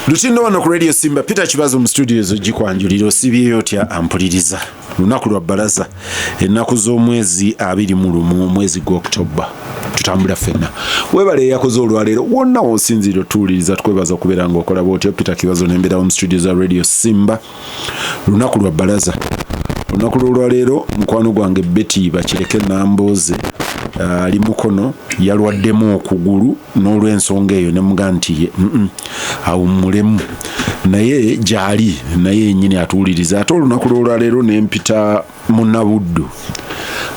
Lutindo wano ku Radio Simba Peter Kibazo mu studios gikwanjulira osibyeyo otya ampuliriza lunaku lwa balaza ennaku z'omwezi 21 mwezi gwa Oktoba tutambula fenna webale yakoze olwaleero wonna wonsinziro tuwuliriza tukwebaza okubeera ng'okola bwotyo Peter Kibazo nembeera mu studio za Radio Simba lunaku lwa balaza olunaku lw'olwaleero mukwano gwange Betty Bakireke Namboze ali mukono yalwaddemu okugulu n'olw'ensonga eyo ne muga nti awummulemu naye gyali naye nyini atuwuliriza ate olunaku lw'olwaleero nempita munnabuddu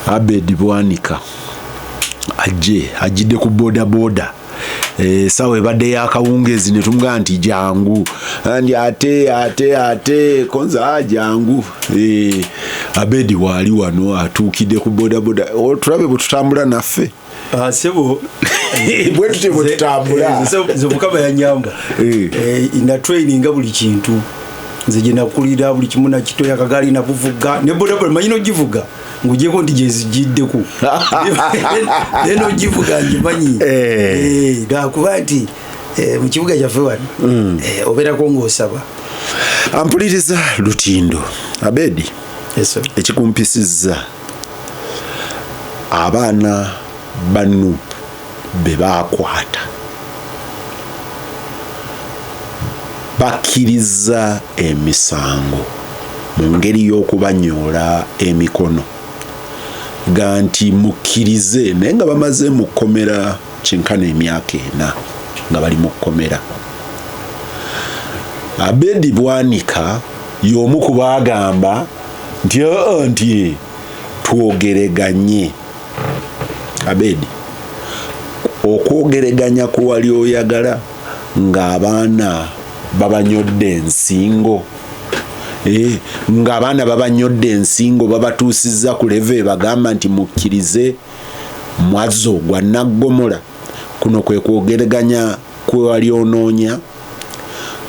Abed Bwanika ajjidde ku boda sawa ebadde yakawungezi ne tumuga nti jangu andi ate konza jangu Abedi wali wano atuukidde ku boda tulabe bwe tutambula naffe sebo bwe tutambula nze mukama yanyamba ina training buli kintu nze gye nakulira buli kimu nakitoya akagali nabuvuga ne boda manyi nogivuga ngujeko ndi jezijiddeku leno jivuga njimanyi gakuba nti mu kibuga kyaffe wano obeerako ng'osaba ampuliriza Lutindo Abedi ekikumpisizza abaana banu be bakwata bakkiriza emisango mu ngeri y'okubanyoola emikono ganti mukkirize naye nga bamaze mu kkomera kyenkana emyaka 4 nga bali mu kkomera. Abed Bwanika y'omu ku baagamba nti twogereganye. Abed okwogeraganya ku wali oyagala ng'abaana babanyodde ensingo ng'abaana babanyodde ensingo babatuusizza ku leve bagamba nti mukkirize mwazo gwa naggomola kuno kwe kwogeraganya kwe wali onoonya.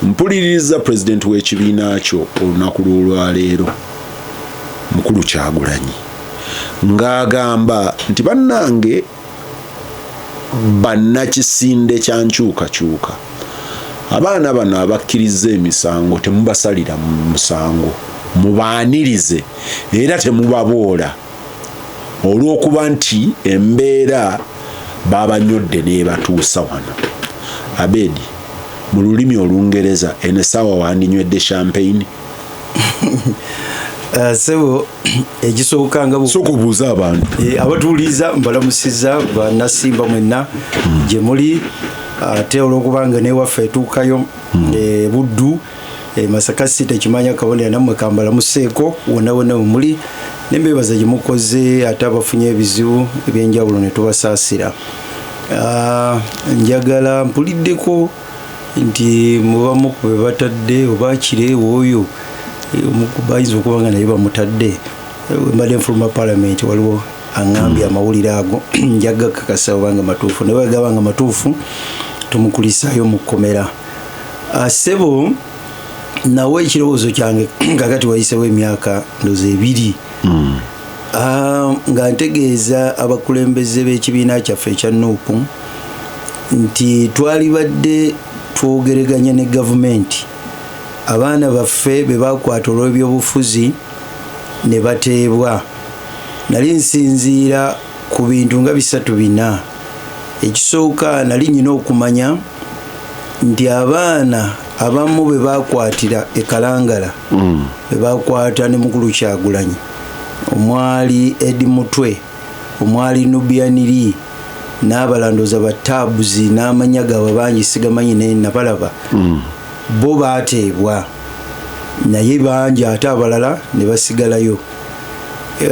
Mpuliriza president w'ekibiina kyo olunaku lw'olwaleero mukulu Kyagulanyi ng'agamba nti bannange bannakisinde kya nkyukakyuka abaana bano abakkiriza emisango temubasalira mu musango mubaanirize era temubaboola olw'okuba nti embeera babanyodde n'ebatuusa wano. Abedi mu lulimi Olungereza enesawa wandinywedde champagne sebo ekisooka nga sokubuuza abantu abatuuliza mbalamusiza bannasimba mwenna gye muli ate olw'okubanga newaffe etuukayo buddu Masaka City ekimanya kabonera nammwe kambalamuseeko wonna muli nembeebaza gye mukoze ate abafunye ebizibu ebyenjawulo ne tubasaasira. Njagala mpuliddeko nti mubamu ku be batadde oba kireewo oyo bayinza okuba nga naye bamutadde mbadde nfuluma parliament waliwo aŋŋambye amawulire ago njaga kakasa obanga matuufu naye bagabanga matuufu tumukulisaayo mu kkomera. Sebo nawe ekirowoozo kyange kakati wayisewo emyaka ndoza 2 nga ntegeeza abakulembeze b'ekibiina kyaffe ekya Nuupu nti twali badde twogeraganya ne gavumenti abaana baffe be bakwata olw'ebyobufuzi ne bateebwa. Nali nsinziira ku bintu nga 3-4. Ekisooka nali nyina okumanya nti abaana abamu be bakwatira e Kalangala be bakwata ne mukulu Kyagulanyi omwali Edi Mutwe omwali Nubianiri n'abalandoza batabuzi n'amanya gabo bangi sigamanyi ne nabalaba bo baateebwa naye bangi ate abalala ne basigalayo.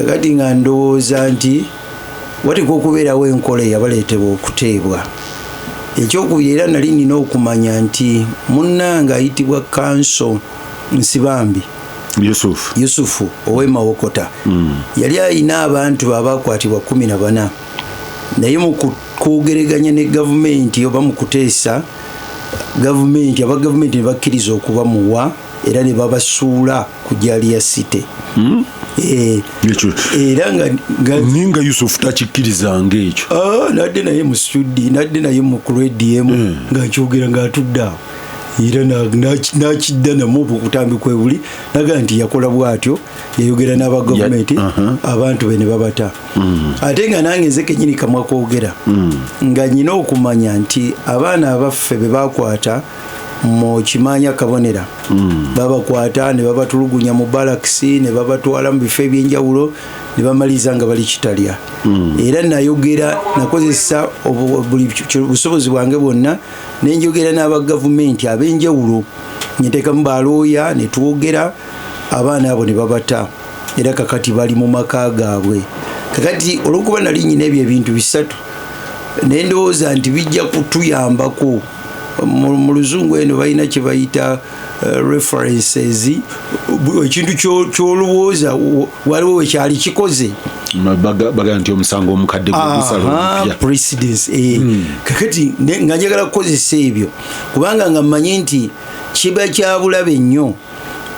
Kati nga ndowooza nti wateekwa okubeerawo enkola eyabaleetebwa okuteebwa. Ekyokubiri era nali nina okumanya nti munnanga ayitibwa Kanso Nsibambi Yusufu ow'Emawokota yali alina abantu abakwatibwa 14 naye mu kwogeraganya ne gavumenti oba mu kuteesa gavumenti abagavumenti ne bakkiriza okubamuwa era ne babasuula ku Jaliya City. Era nga Yusufu takikkirizanga ekyo nadde naye mu studi nadde naye mu radio nga nkyogera nga atudde awo era nakidda namu okutambi kwebuli naga nti yakola bwatyo yayogera n'aba gavumenti abantu be ne babata ate nga nange nze kenyini kamwa koogera nga nyina okumanya nti abaana abaffe be bakwata mu kimanya kabonera babakwata ne babatulugunya mu balakisi ne babatwala mu bifo ebyenjawulo ne bamaliza nga bali kitalya era nayogera nakozesa buli busobozi bwange bwonna nenjogera n'aba gavumenti ab'enjawulo nyeteekamu balooya ne twogera abaana abo ne babata era kakati bali mu maka gaabwe kakati olwokuba nali nyina ebyo ebintu bisatu nendowooza nti bijja kutuyambako mu luzungu eno balina kye bayita references ekintu kyolowooza waliwo wekyali kikoze baga nti omusango omukadde gusala precedence kakati nga njagala kukozesa ebyo kubanga nga mmanyi nti kiba kya bulabe nnyo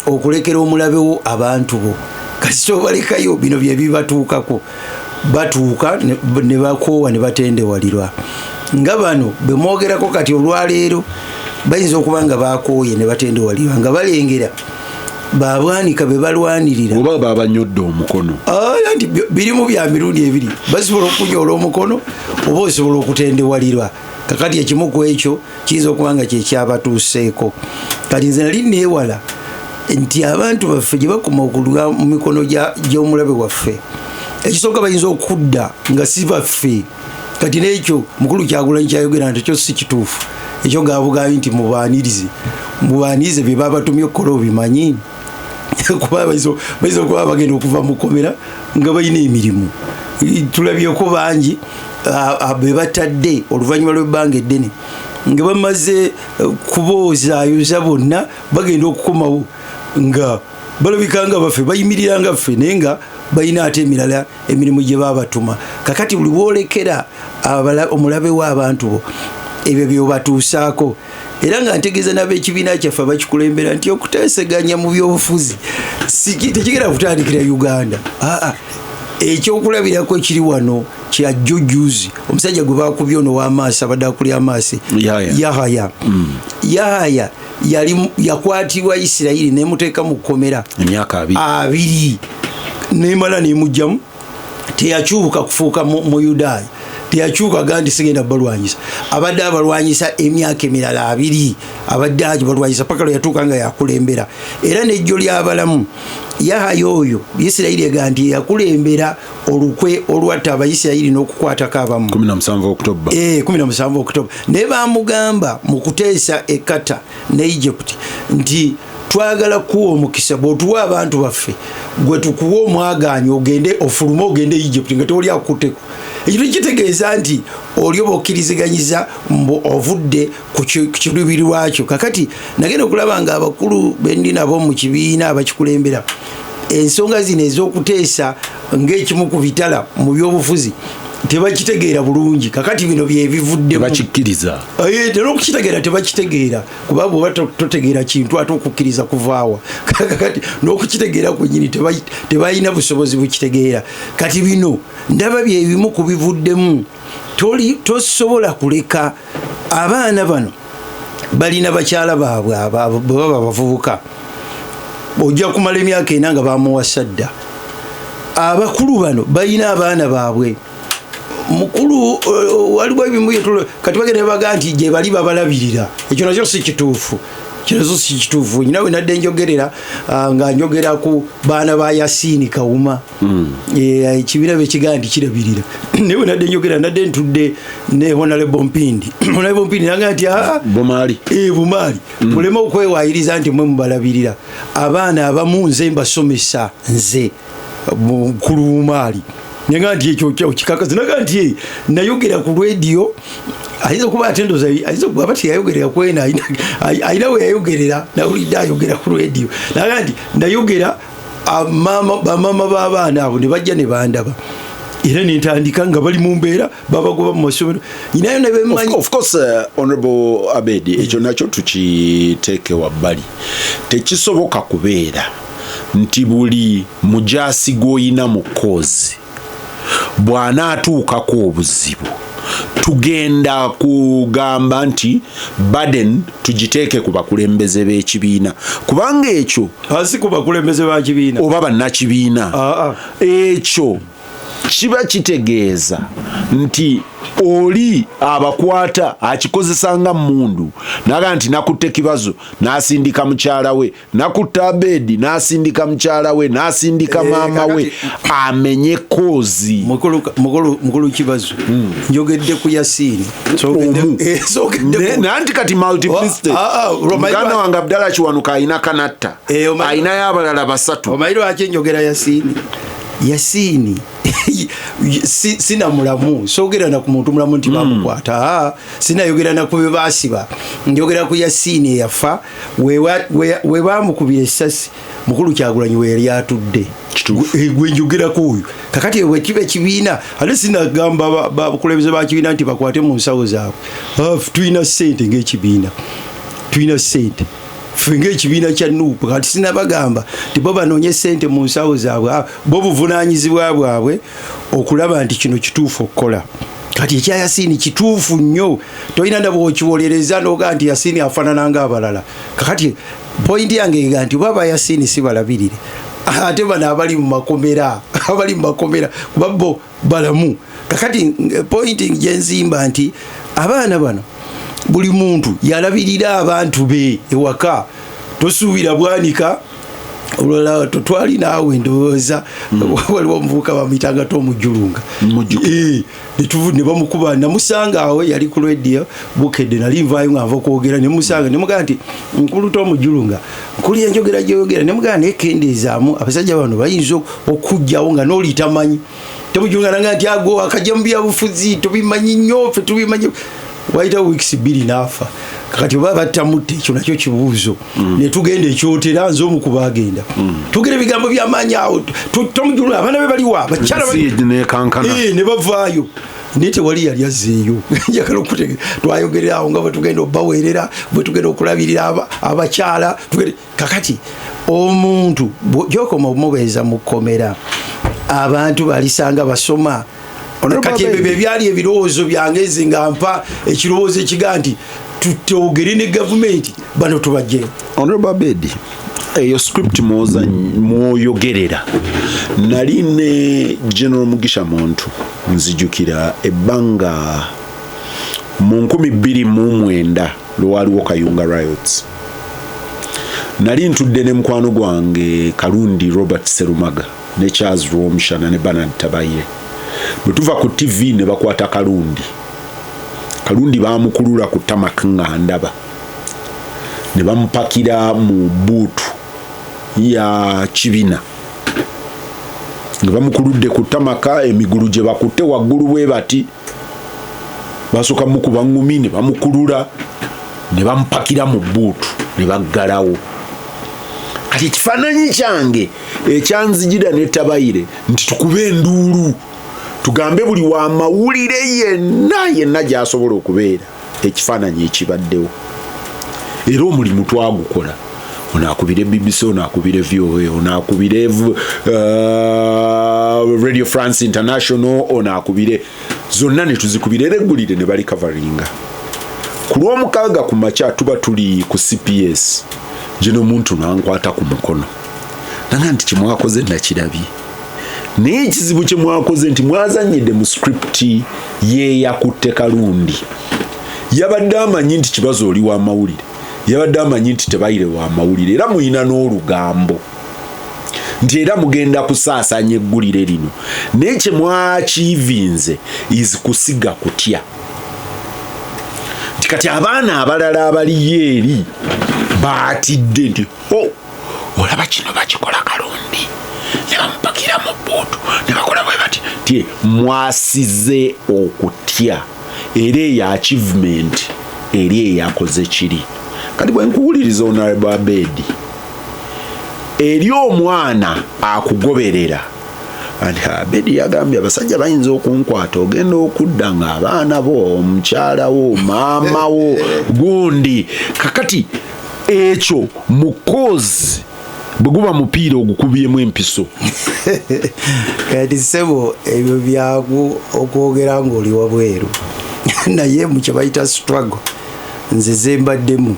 okulekera omulabewo abantu bo kasi obalekayo bino bye bibatuukako batuuka ne bakoowa ne batendewalirwa nga bano bemwogerako kati olwaleero bayinza okuba nga bakooye ne batendewalirwa nga balengera babwanika be balwanirira oba babanyodde omukono nti birimu bya mirundi ebiri basobola okunyoola omukono oba osobola okutendewalirwa kakati ekimu ku ekyo kiyinza okuba nga kyekyabatuuseeko kati nze nali neewala nti abantu baffe gye bakoma okulwa mu mikono gy'omulabe waffe ekisooka bayinza okudda nga si baffe kati n'ekyo mukulu Kyagulanyi kyayogera nti ekyo si kituufu ekyo gaabugambye nti mubaanirize bye babatumye okukola obimanyi kuba bayinza okuba bagenda okuva mu kkomera nga balina emirimu tulabyeko bangi be batadde oluvannyuma lw'ebbanga eddene nga bamaze kuboozaayoza bonna bagenda okukomawo nga balabika nga baffe bayimirira nga ffe naye nga balina ate emirala emirimu gye babatuma kakati buli bwolekera omulabe w'abantu bo ebyo byobatuusaako era nga ntegeeza n'ab'ekibiina kyaffe abakikulembera nti okuteeseganya mu byobufuzi tekigenda kutandikira Uganda ekyokulabirako ekiri wano kya jjujuzi omusajja gwe bakubye ono w'amaaso abadde akulya amaaso Yahaya yakwatibwa Isirayiri nemuteeka mu kkomera emyaka 2 nemala nemugjamu teyakyuka kufuuka mu Yudaaya teyakyuka gandi sigenda balwanyisa abadde abalwanyisa emyaka emirala 2 abadde abalwanyisa paka lwe yatuuka nga yakulembera era n'ejjo ly'abalamu Yahaya oyo Isirayiri egandi yakulembera olukwe olwatta Abayisirayiri n'okukwatako abamu 17 Oktoba ne bamugamba mu kuteesa ekata ne Egypt nti twagala kuwa omukisa bw'otuwa abantu baffe gwe tukuwa omwaganyo ogende ofulume ogende Egypt nga tewali akuteko ekyo kitegeeza nti oli oba okkiriziganyiza mbu ovudde ku kiruubiri lwakyo kakati nagenda okulaba nga abakulu bendi nabo mu kibiina abakikulembera ensonga zino ez'okuteesa ng'ekimu ku bitala mu byobufuzi tebakitegeera bulungi kakati bino byebivuddemu bakikkiriza tera okukitegeera tebakitegeera kuba bwoba totegeera kintu ate okukkiriza kuvaawa kakati n'okukitegeera kwenyini tebalina busobozi bukitegeera kati bino ndaba byebimu ku bivuddemu tosobola kuleka abaana bano balina bakyala baabwe bwe baba bavubuka ojja kumala emyaka 4 nga bamuwasa dda abakulu bano balina abaana baabwe mukulu waliwo ebimu kati bagenda baga nti gye bali babalabirira ekyo nakyo si kituufu nyina we nadde njogerera nga njogera ku baana ba Yasini Kawuma ekibiina bekigaa nti kirabirira naye we nadde njogera nadde ntudde ne Honorable Mpindi naga nti Bumaali muleme okwewayiriza nti mwe mubalabirira abaana abamu nze mbasomesa nze mukulu Bumaali nanga nti ekyo kikakazi naga nti nayogera ku radio ayinza okuba atendoza ayinza okuba bati yayogerera kwena ayina we yayogerera nawulidde ayogera ku radio naga nti nayogera bamama b'abaana abo ne bajja ne bandaba era nentandika nga bali mu mbeera babagoba mu masomero inayo ne bemanyi of course Honorable Abed ekyo nakyo tukiteeke wabbali tekisoboka kubeera nti buli mujaasi gw'oyina mu kkoozi bw'anaatuukako obuzibu tugenda kugamba nti burden tugiteeke ku bakulembeze b'ekibiina kubanga ekyo asi ku bakulembeze ba kibiina oba bannakibiina ekyo kiba kitegeeza nti oli abakwata akikozesa nga mundu naga nti nakutte Kibazo n'asindika mukyala we nakutte Abed n'asindika mukyala we n'asindika maama we amenye kozi mukulu Kibazo njogedde ku Yasini nanti kati multiplicity muganda wange Abdallah Kiwanuka ayina kanatta ayina y'abalala basatu omayiro ake njogera Yasini sina mulamu sogera na ku muntu mulamu nti bamukwata sina yogera na ku basiba njogera ku Yasini yafa we bamukubira essasi mukulu Kyagulanyi we yali atudde gwe njogera ku uyu kakati we kibe kibiina ate sina gamba bakulembeze ba kibiina nti bakwate mu nsawo zaabwe tuyina ssente ng'ekibiina tuyina ssente fenge ekibiina kya nupu kati sina bagamba tibo banoonye ssente mu nsawo zaabwe bo buvunaanyizibwa bwabwe okulaba nti kino kituufu okukola kati ekya Yasini kituufu nnyo tolina ndaba okiwolereza n'oga nti Yasini afaanana ng'abalala kakati pointi yange ega nti baba Yasini si balabirire ate bano abali mu makomera kuba bo balamu kakati pointi gyenzimba nti abaana bano buli muntu yalabirira abantu be ewaka tosuubira Bwanika olwala totwali naawe ndowooza waliwo omuvubuka bamuyitanga Tomujulunga ne bamukuba namusanga awo yali ku radio bukedde nali nvaayo nga nva okwogera ne musanga ne mugamba nti nkulu Tomujulunga nkuli enjogera gy'oyogera ne mugamba nekendeezaamu abasajja bano bayinza okujjawo nga n'oli tamanyi Tomujulunga nanga nti ago akajja mu byabufuzi tubimanyi nnyo ffe tubimanyi waita weeks 2 nafa kakati baba batamutte ekyo nakyo kibuuzo ne tugenda ekyotera nze omu kubagenda tugere bigambo by'amaanyi awo Tomujulunga abaana be baliwa bakyala ne bavaayo naye tewali yali azzeeyo njagala okutege twayogerera awo nga bwe tugenda obbaweerera bwe tugenda okulabirira abakyala kakati omuntu gyokoma omubeeza mu kkomera abantu balisanga basoma kati ebyo byali ebirowoozo byange nze nga mpa ekirowoozo ekiga nti tutogere ne gavumenti bano tubajjeyo. Honorable Abed, eyo script mwoyogerera nali ne General Mugisha Muntu nzijukira ebbanga mu 2009 lwaliwo Kayunga riots. Nali ntudde ne mukwano gwange Kalundi Robert Serumaga ne Charles Romshana ne Bernard Tabaye. Bwetuva ku TV ne bakwata Kalundi bamukulula ku tamaka nga ndaba ne bamupakira mu buutu ya kibina nga bamukuludde ku tamaka emigulu gye bakutte waggulu bwe bati basoka mukuba ngumi ne bamukulula ne bamupakira mu buutu ne baggalawo. Kati ekifaananyi kyange ekyanzijira ne Tabayire nti tukube enduulu tugambe buli wa mawulire yenna gy'asobola okubeera ekifaananyi ekibaddewo. Era omulimu twagukola, onaakubire BBC, onaakubire VOA, onaakubire Radio France International, onaakubire zonna ne tuzikubira era eggulire ne bali coveringa. Ku lw'omukaaga ku makya tuba tuli ku CPS, Gino Muntu nankwata ku mukono nanga nti kimwakoze nakirabye. Naye ekizibu kye mwakoze nti mwazanyidde mu script ye yakutte Kalundi. Yabadde amanyi nti Kibazo oli wa mawulire, yabadde amanyi nti Tabayire wa mawulire, era muyina n'olugambo nti era mugenda kusaasanya eggulire lino. Naye kye mwakiivinze is kusiga kutya nti kati abaana abalala abaliyo eri baatidde nti olaba kino bakikola Kalundi ne bamupakira mu buutu ne bakola bwe bati tie mwasize okutya era eyo achievement eri eyakoze kiri. Kati bwe nkuwuliriza Honorable Abed eri omwana akugoberera anti Abed yagambye abasajja bayinza okunkwata ogenda okudda nga abaana bo omukyala wo maama wo gundi kakati ekyo mukozi bweguba mupiira ogukubyemu empiso kati sebo ebyo byago okwogera ng'oli wabweru naye mu kye bayita struggle nze zembaddemu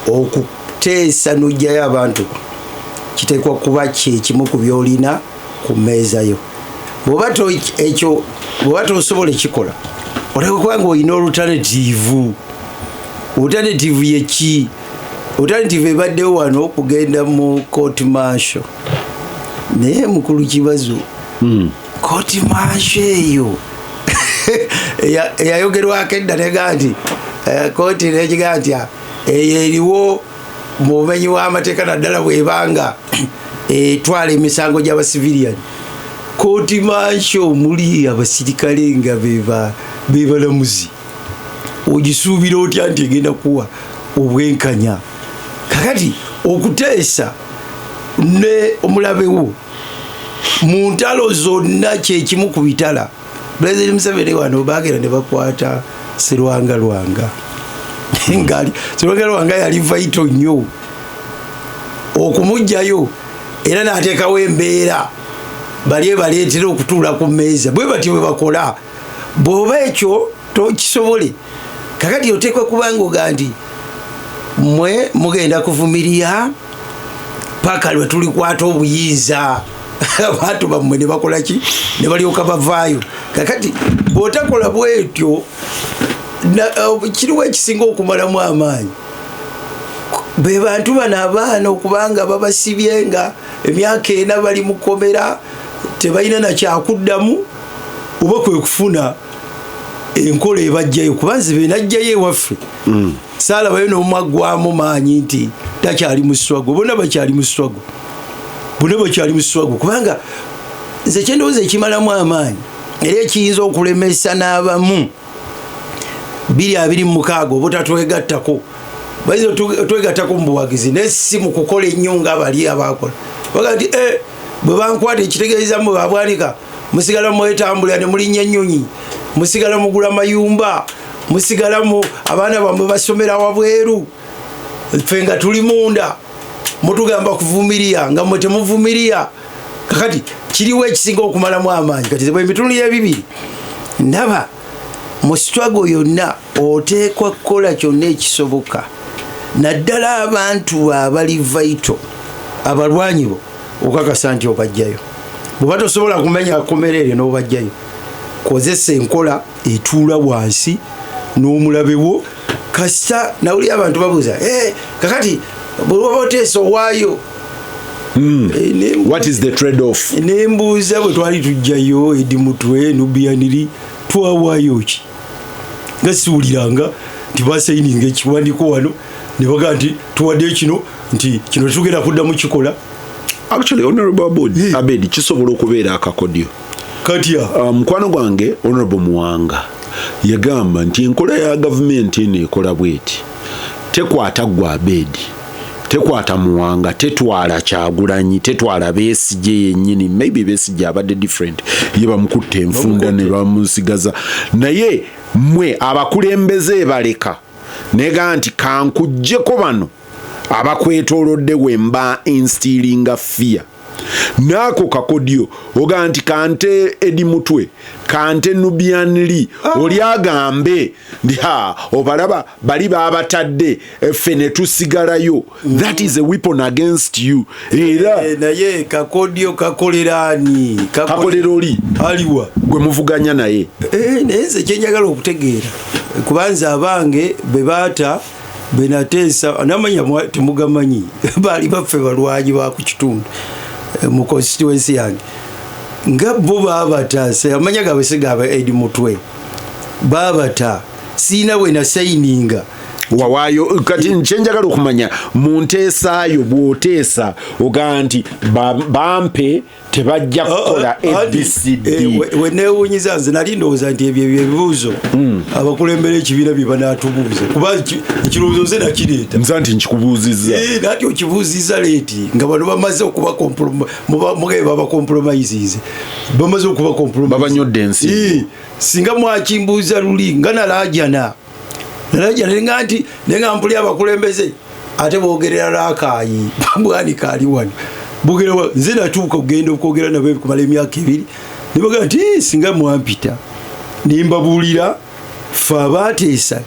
okuteesa n'ojjayo abantu kiteekwa kuba kyekimu ku byolina ku mmeeza yo bw'oba tosobola ekikola oteekwa kuba ng'olina alternative yeki alternative ebaddewo wano okugenda mu court martial naye mukulu Kibazo court martial eyo eyayogerwako edda nega nti kooti nekiga nti eyo eriwo mu bumenyi w'amateeka naddala bwebanga etwala emisango gy'abasivilian court martial muli abasirikale nga bebalamuzi ogisuubira otya nti egenda kuwa obwenkanya kakati okuteesa ne omulabewo mu ntalo zonna kyekimu ku bitala President Museveni wano bagera ne bakwata Serwanga ngali Serwanga yali vaito nnyo okumugjayo era n'ateekawo embeera baleetera okutuula ku mmeeza bwe bati bwe bakola bw'oba ekyo tokisobole kakati oteekwa kubanga oga nti mwe mugenda kuvumirira paka lwe tulikwata obuyinza abantu bammwe ne bakola ki ne balyoka bavaayo kakati bw'otakola bwetyo kiriwo ekisinga okumalamu amaanyi be bantu bano abaana okubanga babasibye nga emyaka 4 bali mu kkomera tebalina nakyakuddamu oba kwe kufuna enkola ebajjayo kubanze benajjayo ewaffe saalabayo n'omwaggwamu maanyi nti takyali mu struggle bonna bakyali mu struggle kubanga nze kyendowooza ekimalamu amaanyi era ekiyinza okulemesa n'abamu 226 obutatwegattako baize twegattako mu buwagizi nesi mu kukola ennyo nga bali abakola baga nti bwe bankwata ekitegeeza mu Bwanika musigala mwetambulira ne mulinnya ennyonyi musigala mugula mayumba musigala mu abaana bamwe basomera wabweru ffe nga tuli munda mutugamba kuvumirira nga mwe temuvumirira kakati kiriwo ekisinga okumalamu amaanyi kati bwe mitundu y'ebibiri ndaba mu struggle yonna oteekwa kukola kyonna ekisoboka naddala abantu abali vaito abalwanyi bo okakasa nti obajjayo bw'oba tosobola kumenya kkomera eryo n'obajjayo kozesa enkola etuula wansi n'omulabewo kasita nawuli abantu babuuza kakati bw'oba oteesa owaayo what is the trade off nembuuza bwe twali tujjayo edi mutwe nubiyaniri twawaayo ki nga siwuliranga nti basayininga ekiwandiiko wano ne bagaa nti tuwaddeyo kino nti kino tugenda kuddamu kikola actually honorable Abed kisobola okubeera akakodyo katya mukwano gwange honorable Muwanga yagamba nti enkola ya gavumenti eno ekola bweti tekwata gwa Abed tekwata Muwanga tetwala Kyagulanyi tetwala Besigye yennyini maybe Besigye abadde different ye bamukutte enfunda ne bamusigaza naye mwe abakulembeze baleka nega nti kankujjeko bano abakwetoolodde wemba instillinga fear naako kakodyo oga nti kante edi mutwe kante nubianli oli agambe ndi obalaba bali babatadde effe ne tusigalayo that is a weapon against you era naye kakodyo kakolerani kakolera oli aliwa gwe muvuganya naye neze kyenjagala okutegeera kubanza abange bebaata benateesa namanya temugamanyi bali baffe balwanyi ba ku kitundu mu constituency yange nga bo babata amanya gabe sigaba edi mutwe babata sina bwe na sayininga wawayo kati nchenjagala okumanya mu nteesaayo bw'oteesa oga nti bampe tebajja kukola ABCD we neewuunyiza nze nali ndowooza nti ebyo ebibuuzo abakulembera ekibiina bye banaatubuuza kuba ekirowoozo nze nakireeta nza nti nkikubuuzizza nati okibuuzizza leeti nga bano bamaze okuba mugabe babakompromises bamaze okuba kompromise babanyodde ensi singa mwakimbuuza luli nga nalajana nenga nti nenga mpuli abakulembeze ate bogerera Lakayi Bwanika ali wano bogera nze natuuka kugenda okwogera nabo kumala emyaka 2 nibaga nti singa mwampita nimbabuulira fe abateesa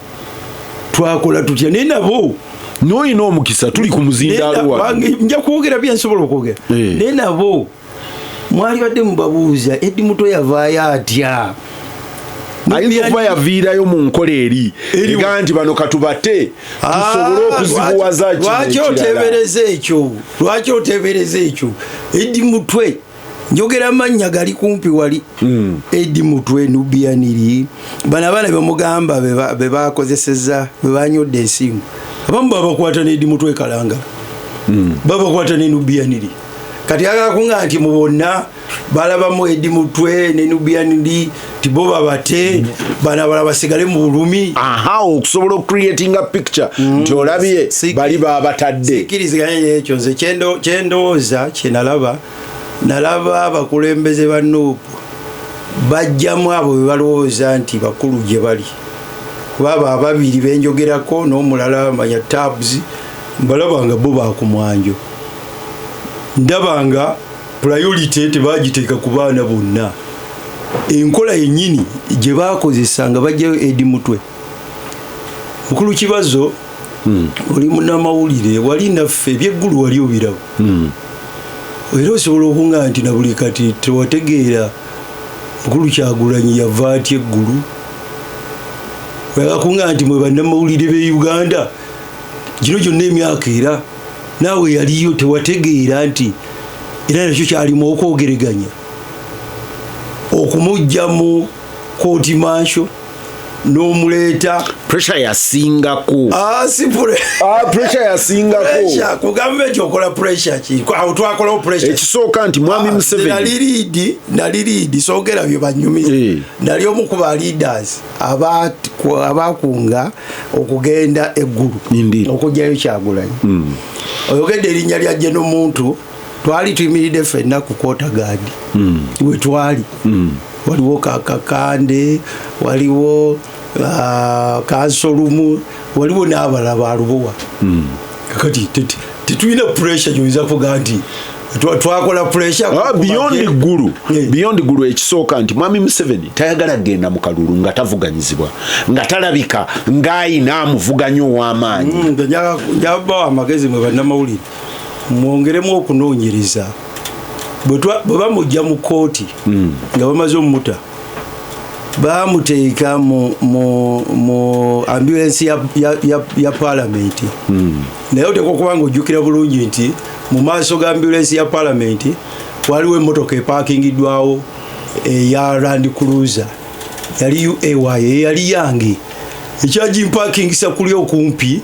twakola tutya naye nabo noyina omukisa tuli ku muzindaalo nja kwogera byensobola okwogera naye nabo mwali badde mubabuuza Eddi Muto yavaayo atya ayinza okuba yaviirayo mu nkola eri ega nti bano katubate tusobole okuzibuwaza lwaki oteebereza ekyo Eddi Mutwe njogera amannya gali kumpi wali Eddi Mutwe Nubianiri bano abaana bemugamba bebakozeseza bebanyodde ensingo abamu babakwata ne Eddi Mutwe Kalanga babakwata ne Nubianiri kati agakunga nti mu bonna balabamu Eddi Mutwe ne Nubianiri tibo babate bana bala basigale mu bulumi okusobola ocreating a picture nti olabye bali babatadde sikiriziganya ekyo nze kyendowooza kyenalaba abakulembeze ba Nuupu bajjamu abo be balowooza nti bakulu gye bali kuba ababiri benjogerako n'omulala manya tabs mbalabanga bo bakumwanjo ndabanga priority tebagiteeka ku baana bonna enkola yennyini gye baakozesanga bajjayo Eddi Mutwe mukulu Kibazo oli munnamawulire wali naffe ebyeggulu wali obirabo era osobola okunga nti na buli kati tewategeera mukulu Kyagulanyi yava atya eggulu agakunga nti mwe bannamawulire b'e Uganda gino gyonna emyaka era naawe yaliyo tewategeera nti era nakyo kyalimu okwogeraganya okumujja mu kooti mansho n'omuleeta pressure yasingako pressure yasingako ku gavumenti okola pressure ki awo twakolawo pressure ekisooka nti mwami Museveni nali liidi soogera bye banyumiza nali omu ku ba leaders abakunga okugenda eggulu okujjayo Kyagulanyi oyogedde erinnya lya Jeno Muntu twali tuyimiridde ffenna ku Kotagadi we twali waliwo Kakakande waliwo Kansolumu waliwo n'abalala balubowa kati tetulina pressure gyoyinza kuga nti twakola pressure beyond gulu ekisooka nti mwami Museveni tayagala genda mu kalulu nga tavuganyizibwa nga talabika ng'ayina amuvuganya ow'amaanyi njabawa amagezi mwe bannamawulire mwongeremu okunoonyereza bwe bamujja mu kooti nga bamaze omuta bamuteeka mu ambulance ya parliament naye oteekwa okuba nga ojjukira bulungi nti mu maaso ga ambulance ya parliament waliwo emmotoka epaakingiddwawo eya Land Cruiser yali UAY yali yange ekyagimpakingisa kuli okumpi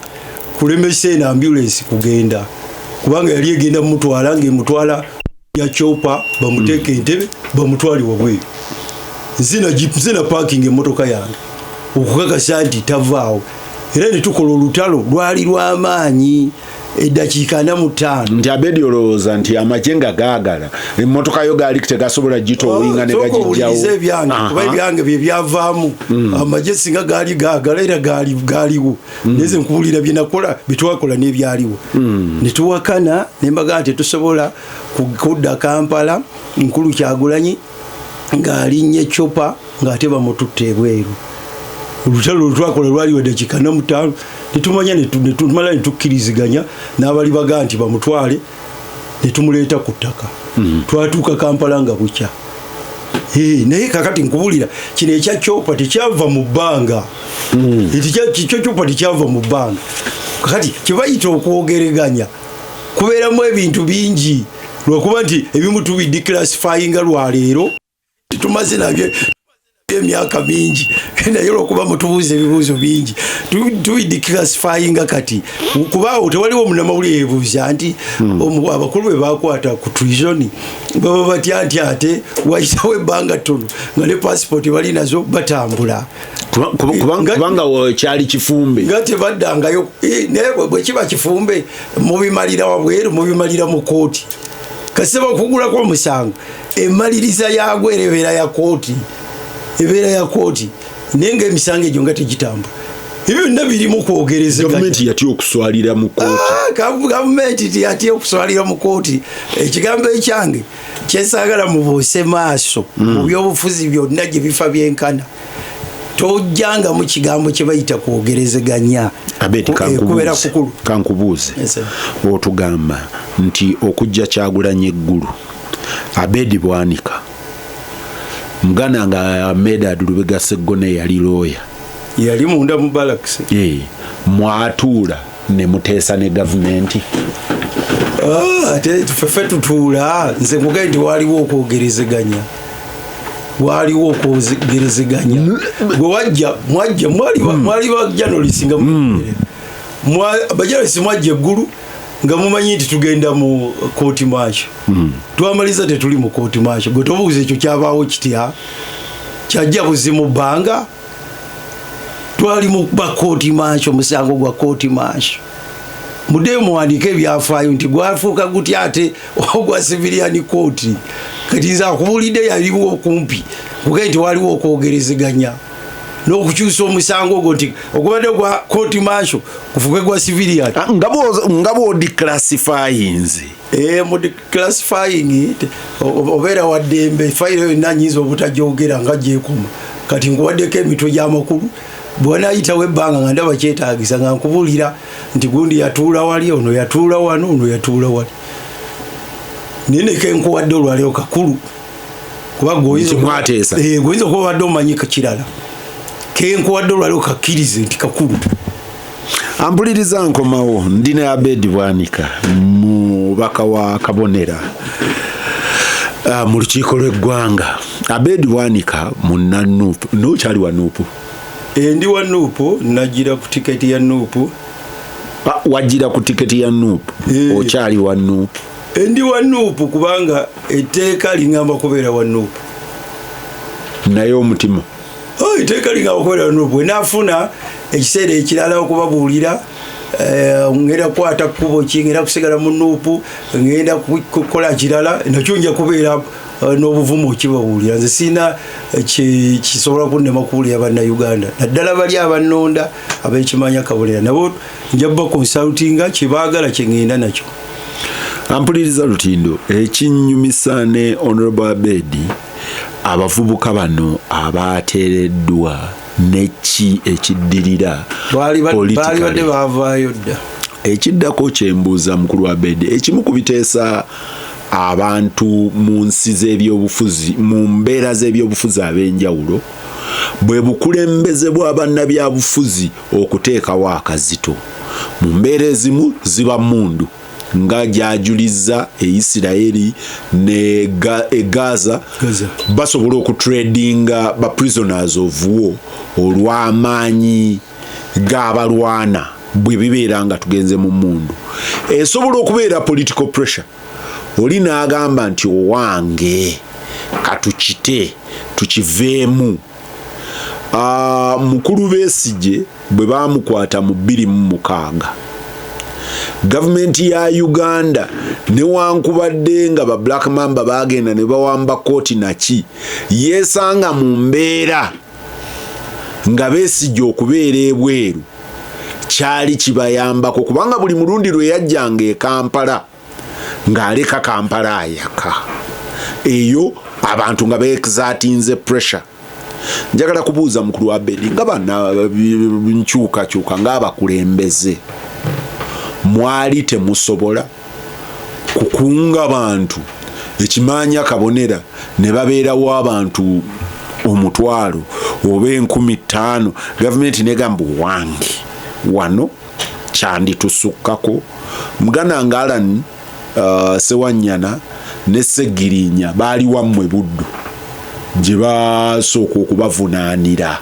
kulemesa eno ambulance kugenda kubanga yali egenda mutwala ng'emutwala ya chopa bamuteeka entebe bamutwali wabweru nzina parking emmotoka yange okukakasa nti tavaawo era ne tukola olutalo lwali lw'amaanyi eddakiika 45 nti Abed olowooza nti amajenga gaagala emmotoka yo gaali tegasobola gitowinga ne gagijjawo kuba ebyange bye byavaamu amaje singa gaali gaagala era gaaliwo neze nkubuulira bye nakola bitwakola n'ebyaliwo ne tuwakana ne mbaga nti tusobola kudda Kampala nkulu Kyagulanyi ng'alinnye chopa ng'ate bamututte ebweru olutalo lutwakola lwaliwo eddakiika 45 netumanya netumala netukkiriziganya n'abali baga nti bamutwale netumuleeta ku ttaka twatuuka Kampala nga bukya naye kakati nkubulira kino ekya chopa tekyava mu bbanga kikyo chopa tekyava mu bbanga kakati kyebayita okwogeraganya kubeeramu ebintu bingi lwakuba nti ebimu tubideclassifyinga lwaleero tumaze nabyo emyaka mingi naye olwokuba mutubuuza ebibuuzo bingi tubideclassifyinga kati kubaawo tewaliwo munnamawulire yebuuza nti abakulu be bakwata ku treason baba batya nti ate wayitawo ebbanga ttono nga ne passport bali nazo batambula kubanga kyali kifumbe nga tebaddangayo naye bwe kiba kifumbe mubimalira wabweru mubimalira mu kooti kaseba okugulako omusango emaliriza yagwo ebeera ya kooti naye ng'emisango egyo nga tegitambula ebyo nabiri mu kwogerezeganya. Government yatya okuswalira mu kooti. Government yatya okuswalira mu kooti. Ekigambo ekyange kyesaagala mubuuse maaso mu byobufuzi byonna gye bifa byenkana. Tojjanga mu kigambo kye bayita kwogerezeganya. Abed kankubuuze. Otugamba nti okujja Kyagulanyi eggulu. Abed Bwanika. Muganda nga Ahmed Lubega Sseggone yali lawyer. Yali munda mu barracks. Mwatuula ne muteesa ne gavumenti. Ate tufefe tutuula nze kugaa nti waliwo okwogerezeganya. Waliwo okwogerezeganya. Gwe mwajja mwali bajanolisi nga bajanolisi mwajja eggulu nga mumanyi nti tugenda mu kooti maaso. Twamaliza tetuli mu kooti maaso. Gwe tobuuza ekyo kyabaawo kitya? Kyajja buzimu bbanga. Twali mu bakooti maaso, musango gwa kooti maaso. Mudde muwandiike ebyafaayo nti gwafuuka gutya ate ogwa civilian kooti. Kati nze akubuulidde yaliwo okumpi. Kugaye nti waliwo okwogerezeganya. N'okukyusa omusango ogwo nti ogubadde gwa kooti maaso kufuuke gwa civilian. Nga bw'odiclassifyinze. Mu declassifying obeera waddembe fayiro yonna nnyinza obutajogera nga gyekoma. Kati nkuwaddeko emitwe gy'amakulu. Bw'anaayitawo ebbanga nga ndaba kyetaagisa nga nkubuulira nti gundi yatuula wali, ono yatuula wano, ono yatuula wali. Nene ke nkuwadde olwaleero kakulu. Kuba goyinza kuba wadde omanyi kirala. Ke nkuwadde olwaleero kakkirize nti kakulu. Ampuliriza nkomawo ndina Abed Bwanika mubaka wa Kabonera mu lukiiko lw'eggwanga. Abed Bwanika munna Nuupu. N'okyali wa Nuupu? Ndi wa Nuupu, nagira ku tiketi ya Nuupu. Wagira ku tiketi ya Nuupu? Okyali wa Nuupu? Ndi wa Nuupu kubanga etteeka lingamba kubeera wa Nuupu. Naye omutima? Etteeka lingamba kubeera wa Nuupu. Naafuna ekiseera ekirala okubabuulira, ngenda kukwata kkubo ki, ngenda kusigala mu Nuupu, ngenda kukola kirala, nakyo nja kubeera n'obuvumu okibabuulira. Nze sina kisobola kunnema kubuulira bannayuganda, naddala bali abannonda ab'ekimanya Kabonera, nabo nja bakonsultinga kye baagala kye ngenda nakyo. Ampuliriza Lutindo, ekinnyumisa ne Honorable Abed, abavubuka bano abaateereddwa neki ekiddirira balibadde baavaayo dda. Ekiddako kyembuuza mukulu Abed, ekimu ku biteesa abantu mu nsi z'ebyobufuzi, mu mbeera z'ebyobufuzi ab'enjawulo, bwe bukulembeze bw'abannabyabufuzi okuteekawo akazito. Mu mbeera ezimu ziba mmundu nga gy'ajuliza Isirayiri ne Gaza basobola okutradinga ba prisoners of war olw'amaanyi g'abalwana bwe bibeera nga tugenze mu mmundu. Esobola okubeera political pressure. Oli n'agamba nti owange katukite tukiveemu. Mukulu Besigye bwe baamukwata mu 2006, gavumenti ya Uganda newankubadde nga ba Black Mamba bagenda ne bawamba kooti naki, yeesanga mu mbeera nga Besigye okubeera ebweru kyali kibayambako, kubanga buli mulundi lwe yajjanga e Kampala ng'aleka Kampala ayaka. Eyo abantu nga beexertinze pressure. Njagala kubuuza mukulu wa Abed, nga bana nkyukakyuka ng'abakulembeze, mwali temusobola kukunga abantu ekimanya Kabonera ne babeerawo abantu 1,000 oba 15,000, gavumenti negamba wange wano kyanditusukkako. Muganda nga Alan Sewanyana ne Segirinya baali wammwe Buddu gye basooka okubavunaanira.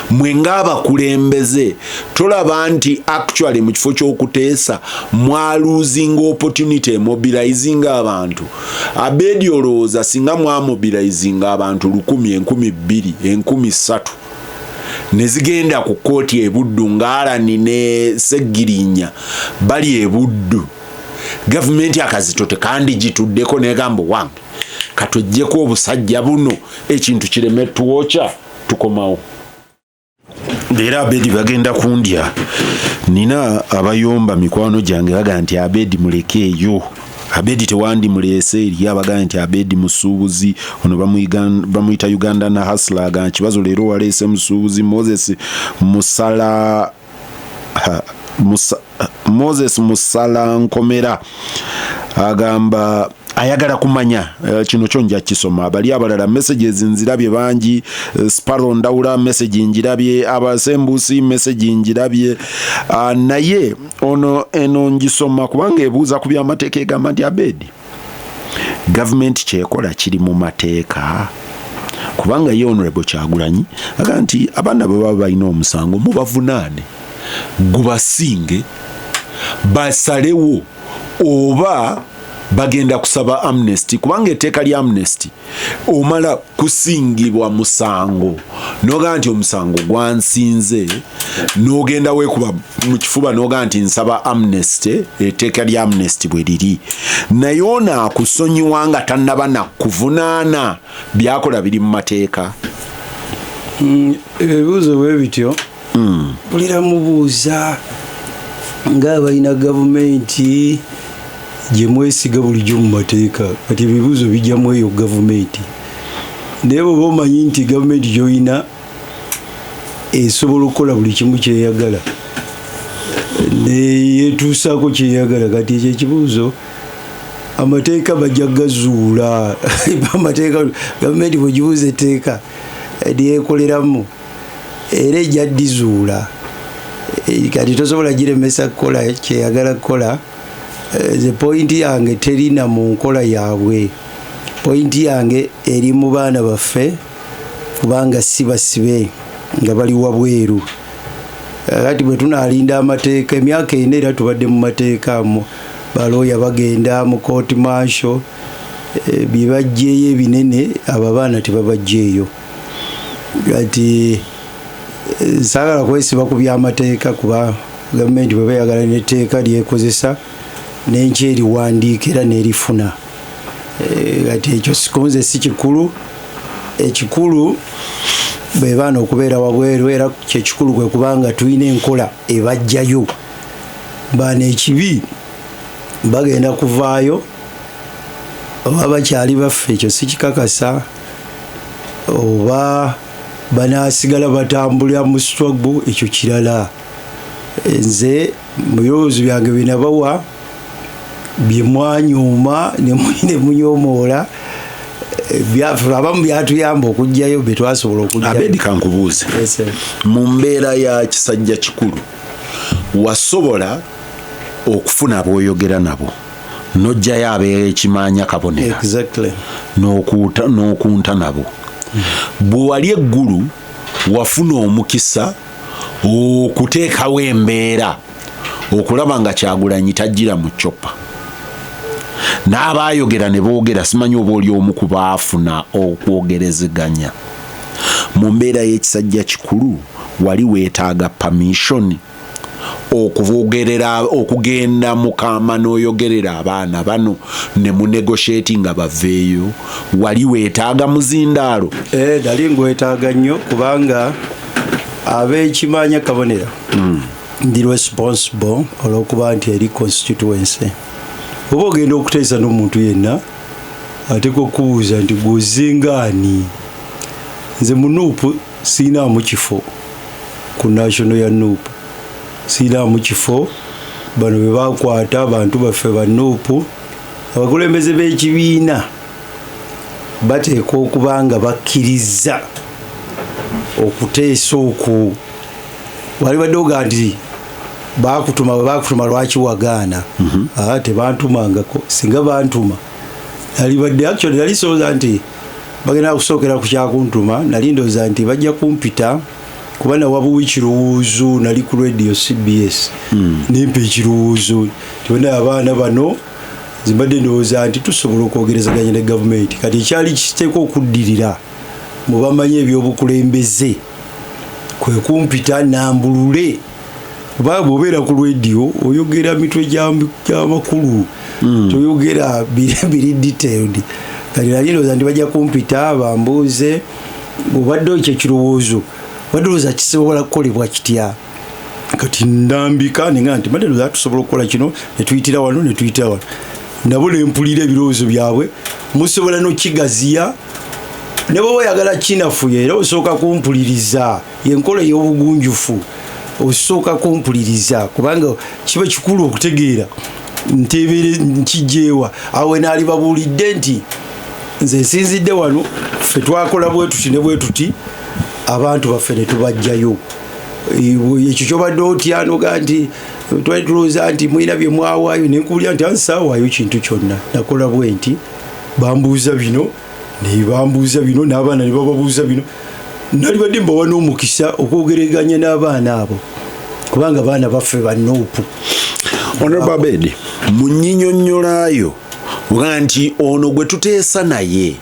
Mwe ng'abakulembeze tolaba nti actually mu kifo ky'okuteesa mwaluzinga opportunity mobilizing abantu. Abed olowooza singa mwamobilizing abantu 1,000, 2,000, 3,000 ne zigenda ku kooti e Buddu nga Alani ne Segirinya bali e Buddu, gavumenti akazito tekandijituddeko negamba wange katujjeko obusajja buno ekintu kireme tuwokya tukomawo. era Abed bagenda kundya nina abayomba mikwano gyange baga nti Abed mulekeeyo Abed tewandi mulese eri abaga nti Abed musuubuzi ono bamuyita Uganda na hustler aga Kibazo leero walese musuubuzi Moses Musala Nkomera agamba ayagala kumanya kino kyonja kisoma bali abalala messages nzirabye bangi Sparrow Ndawula message njirabye abasembusi message njirabye naye ono eno ngisoma kubanga ebuuza ku by'amateeka egamba nti Abed government kyekola kiri mu mateeka kubanga ye Honorable Kyagulanyi aga nti abaana bwe baba balina omusango mubavunaane gubasinge basalewo oba bagenda kusaba amnesty kubanga etteeka lya amnesty omala kusingibwa musango noga nti omusango gwansinze nogenda wekuba mu kifuba noga nti nsaba amnesty etteeka lya amnesty bwe liri naye ono akusonyiwanga tannaba nakuvunaana byakola biri mu mateeka ebibuuzo bwe bityo bulira mubuuza ng'abalina gavumenti gye mwesiga bulijjo mu mateeka kati ebibuuzo bijjamu eyo gavumenti naye bw'oba omanyi nti gavumenti gy'olina esobola okukola buli kimu kyeyagala neyetuusaako kyeyagala kati ekyo ekibuuzo amateeka bajja gazuula amateeka gavumenti bwegibuuza etteeka lyekoleramu era ejja ddizuula kati tosobola giremesa kukola kyeyagala kukola the point yange terina mu nkola yaabwe point yange eri mu baana baffe kubanga sibasibe nga bali wabweru kati bwe tunaalinda amateeka emyaka ena era tubadde mu mateeka balooya bagenda mu court martial bye bajjeeyo ebinene abo abaana tebabajjeeyo kati saagala kwesiba ku by'amateeka kuba gavumenti bwe bayagala n'etteeka lyekozesa n'enki eriwandiika era n'erifuna kati ekyo sikonze si kikulu ekikulu be baana okubeera wabweru era kyekikulu kwe kubanga tulina enkola ebajjayo baana ekibi bagenda kuvaayo oba bakyali baffe ekyo si kikakasa oba banaasigala batambulira mu struggle ekyo kirala nze mu birowoozo byange binabawa bye mwanyuma ne munyoomoola abamu byatuyamba okujjayo bye twasobola okujjayo. Abed kankubuuze mu mbeera ya kisajja kikulu wasobola okufuna aboyogera nabo n'ojjayo abeera ekimaanya kabonera exactly n'okunta nabo bwe wali eggulu wafuna omukisa okuteekawo embeera okulaba nga Kyagulanyi tajjira mu ccopa n'abaayogera ne boogera simanyi oba oli omu ku baafuna okwogerezeganya mu mbeera y'ekisajja kikulu wali weetaaga permission okugenda mukama n'oyogerera abaana bano ne mu negotiating nga baveeyo wali weetaaga muzindaalo dali ngwetaaga nnyo kubanga ab'ekimaanya kabonera ndi responsible olw'okuba nti eri constituency oba ogenda okuteesa n'omuntu yenna ateeka okubuuza nti gwozingaani nze mu nuupu siinaamu kifo ku national ya nuupu siinaamu kifo bano be bakwata abantu baffe ba nuupu abakulembeze b'ekibiina bateeka okuba nga bakkiriza okuteesa okwo wali badde oga nti bakutuma lwaki wagaana tebantumangako singa bantuma nali badde actually nali sooza nti bagenda kusookera ku kyakuntuma nali ndooza nti bajja kumpita kuba nawabuwa ekirowoozo nali ku radio CBS nimpa ekirowoozo tibona abaana bano zimbadde ndowooza nti tusobola okwogerezaganya ne gavumenti kati ekyali kiteeka okuddirira mu bamanyi ebyobukulembeze kwe kumpita nambulule kuba bw'obeera ku radio oyogera mitwe gy'amakulu toyogera biri detailed kati nali ndowooza nti bajja kumpita bambuuze bw'obadde ekyo ekirowoozo wadolooza kisobola kukolebwa kitya kati ndambika nenga nti madalooza tusobola okukola kino netuyitira wano nabo nempulira ebirowoozo byabwe musobola n'okigaziya ne bwe oyagala kinafuye era osooka kumpuliriza yenkola ey'obugunjufu osooka kumpuliriza kubanga kiba kikulu okutegeera nteebere nkijeewa awe naali babuulidde nti nze nsinzidde wano ffe twakola bwe tuti ne bwe tuti abantu baffe ne tubajjayo ekyo kyobadde otyanoga nti twali tulowooza nti mulina bye mwawaayo nenkuwulira nti ansaawaayo kintu kyonna nakola bwe nti bambuuza bino nebambuuza bino n'abaana ne bababuuza bino nali badde mbawa n'omukisa okwogeraganya n'abaana abo kubanga baana baffe banoopu. Honorable Abed, mu nnyinyonnyolaayo oga nti ono gwe tuteesa naye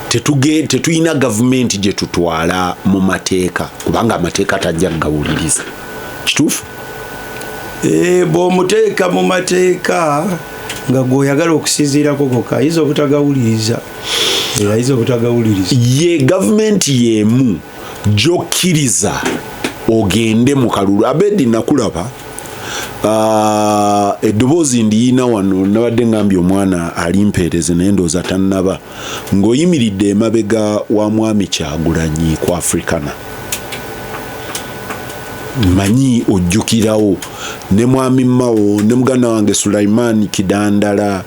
tetuyina gavumenti gye tutwala mu mateeka kubanga amateeka tajja gawuliriza kituufu? Bw'omuteeka mu mateeka nga gweoyagala okusinziirako kokka ayinza obutagawuliriza ye gavumenti y'emu gy'okkiriza ogende mu kalulu. Abed nakulaba eddoboozi ndiyina wano nabadde ngambye omwana alimpeereze naye ndowooza tannaba ng'oyimiridde emabega wa mwami Kyagulanyi ku Africana manyi ojjukirawo ne mwami Mao ne muganda wange Sulaiman Kidandala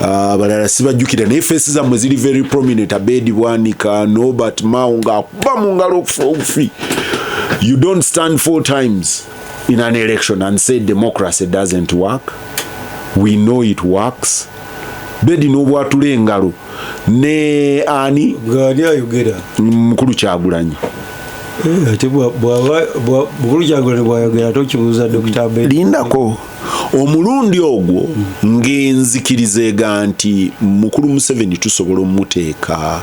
abalala sibajjukira naye feesi zammwe ziri very prominent. Abed Bwanika, Norbert Mao ng'akuba mu ngalo okufi. You don't stand 4 times in an election and say democracy doesn't work. We know it works. Bedi n'obwatula engalo ne ani ng'ani ayogera mukulu Kyagulanyi ate mukulu Kyagulanyi bw'ayogera tokibuuza Dr. Abed lindako omulundi ogwo ng'enzikirizeega nti mukulu Museveni tusobola omuteeka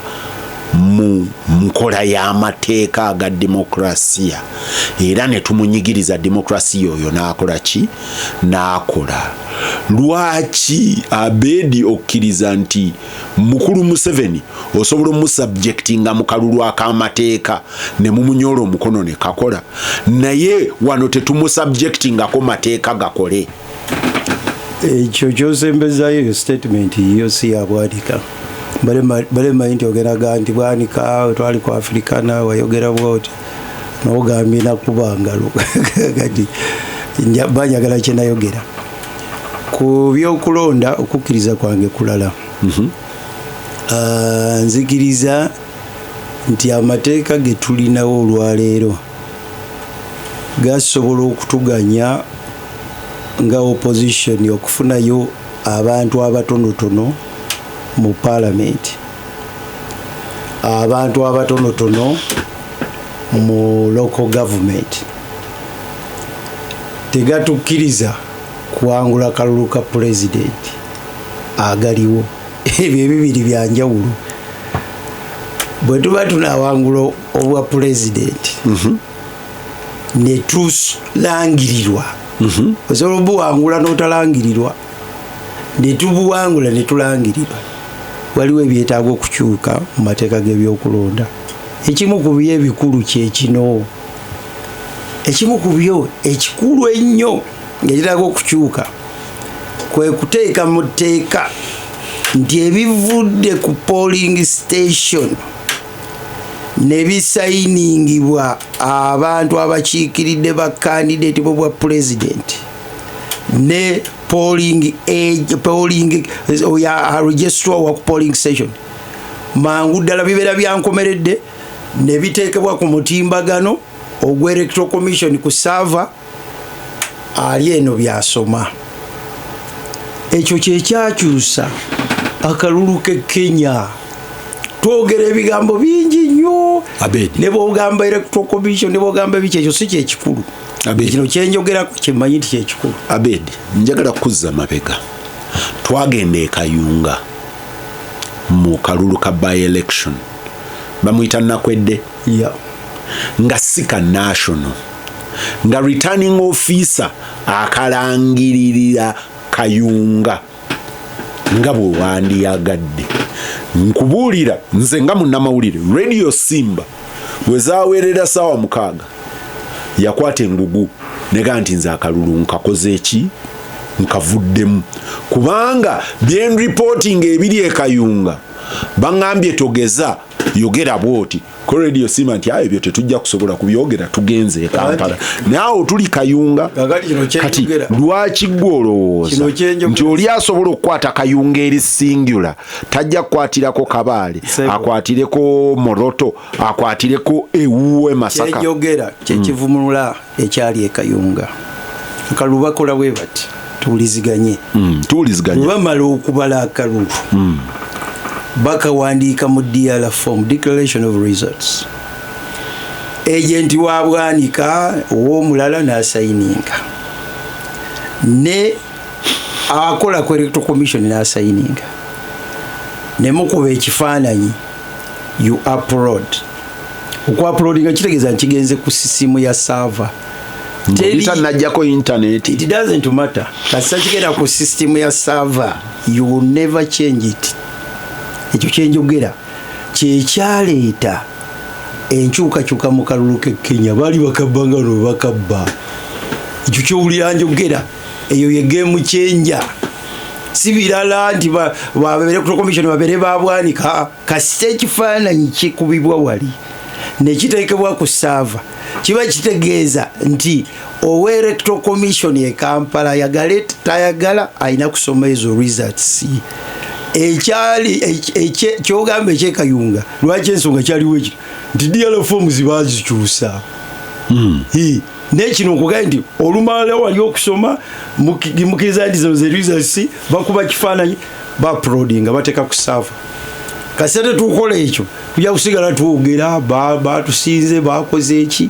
mu nkola y'amateeka aga demokrasiya era ne tumunyigiriza demokrasiya oyo n'akola ki n'akola. Lwaki Abedi okkiriza nti mukulu Museveni osobola omusubjectinga mu kalulu ak'amateeka ne mumunyola omukono ne kakola naye wano tetumusubjectingako mateeka gakole? Ekyo ky'osembezayo statement yo si ya Bwanika. Bale nti ogeraga nti Bwanika twali ku Africana wayogera bwoti n'ogambye nakuba ngalo kati banyagala kye nayogera ku byokulonda okukkiriza kwange kulala. Nzikiriza nti amateeka ge tulinawo olwaleero gasobola okutuganya nga opposition okufunayo abantu abatonotono mu parliament, abantu abatonotono mu local government. Tegatukkiriza kuwangula kalulu ka president agaliwo. Ebyo ebibiri byanjawulo. Bwe tuba tunawangula obwa president ne tulangirirwa osobola obuwangula n'otalangirirwa ne tubuwangula ne tulangirirwa waliwo ebyetaaga okukyuka mu mateeka g'ebyokulonda. Ekimu ku byo ebikulu kyekino, ekimu ku byo ekikulu ennyo ng'ekitaaga okukyuka kwe kuteeka mu tteeka nti ebivudde ku polling station ne bisayiningibwa abantu abakiikiridde ba candidate bwa president ne polling oya registrar wa polling station mangu ddala bibeera byankomeredde ne biteekebwa ku mutimbagano ogwa electoral commission ku server ali eno byasoma. Ekyo kyekyakyusa akalulu ke Kenya. Twogera ebigambo bingi nnyo ne bw'ogamba electoral commission ne bw'ogamba biki, ekyo si kyekikulu. Kino kyenjogerako kyemmanyi nti kyekikulu. Abed, njagala kuzza mabega. Twagenda e Kayunga mu kalulu ka by election bamuyita Nakwedde nga sika national nga returning officer akalangiririra Kayunga nga bwe wandiyagadde. Nkubuulira nze nga munnamawulire radio Simba bwe zaaweerera ssaawa 6 yakwata engugu nega nti nze akalulu nkakoze eki nkavuddemu kubanga bien reporting ebiri ekayunga bangambye togeza yogera bwoti ko radio Simba nti ayo byo tetujja kusobola kubyogera tugenze Kampala naawe tuli kayunga kati lwaki gwolowooza nti oli asobola okukwata kayunga eri singular tajja kukwatirako Kabaale akwatireko Moroto akwatireko Ewuwe Masaka kyeyogera kyekivumulula ekyali ekayunga akalulu bakola bwe bati tuwuliziganye bamala okubala akalulu bakawandiika mu DL form declaration of results agent wa Bwanika ow'omulala n'asayininga ne akola ku electoral commission n'asayininga ne mukuba ekifaananyi you upload okuuploadinga kitegeeza nkigenze ku sisimu ya server najjako internet. It doesn't matter kasa kigenda ku system ya server you will never change it. Ekyo kyenjogera kyekyaleeta enkyukakyuka mu kalulu ke Kenya baali bakabbanga no bakabba ekyo kyowulira njogera eyo ye game changer si birala nti babere ku commission babere ba Bwanika kasite ekifaananyi kikubibwa wali nekiteekebwa ku server kiba kitegeeza nti owe electoral commission ye Kampala yagale tayagala ayina kusoma ezo results ekyali kyogambe ekyekayunga lwaki ensonga kyaliwo ekyo nti DL forms bazikyusa nekino okugaa nti olumala wali okusoma mukiriza nti zo results bakuba kifaananyi bauploadinga bateeka ku server kasete tukola ekyo tujja kusigala twogera batusinze bakoze eki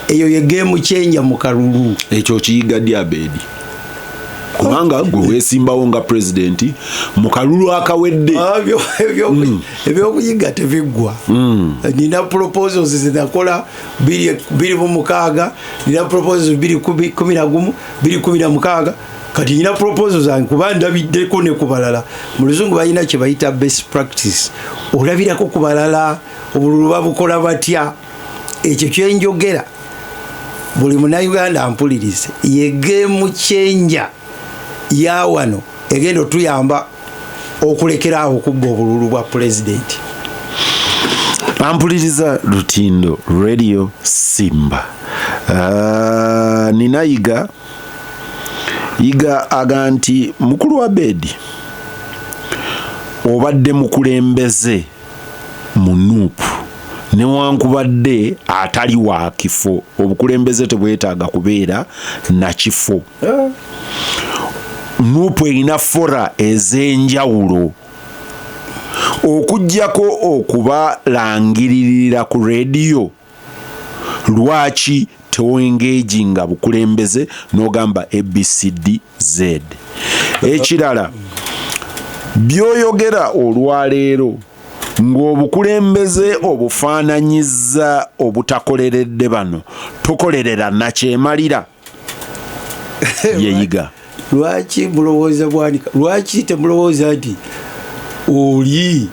eyo ye game changer mu kalulu ekyo kiyigadde Abed kubanga gwe weesimbawo nga president mu kalulu akawedde ebyokuyiga tebiggwa nina proposals zinakola 216 nina proposals 211 216 kati nina proposals zange kuba ndabiddeko ne kubalala mu luzungu balina kye bayita best practice olabirako kubalala obululu babukola batya ekyo kyenjogera buli munnayuganda ampulirize ye game changer ya wano egendo tuyamba okulekera awo kubba obululu bwa president. Ampuliriza Lutindo Radio Simba nina yiga aganti mukulu wa Abed obadde mukulembeze mu Nuupu newankubadde atali wa kifo obukulembeze tebwetaaga kubeera na kifo Nuupu erina fora ez'enjawulo okujjako okubalangiririra ku radio lwaki tewengeginga bukulembeze n'ogamba ABCDZ ekirala byoyogera olwaleero ng'obukulembeze obufaananyiza obutakoleredde bano tokolerera nakyemalira yeyiga lwaki mulowooza Bwanika lwaki temulowooza nti oli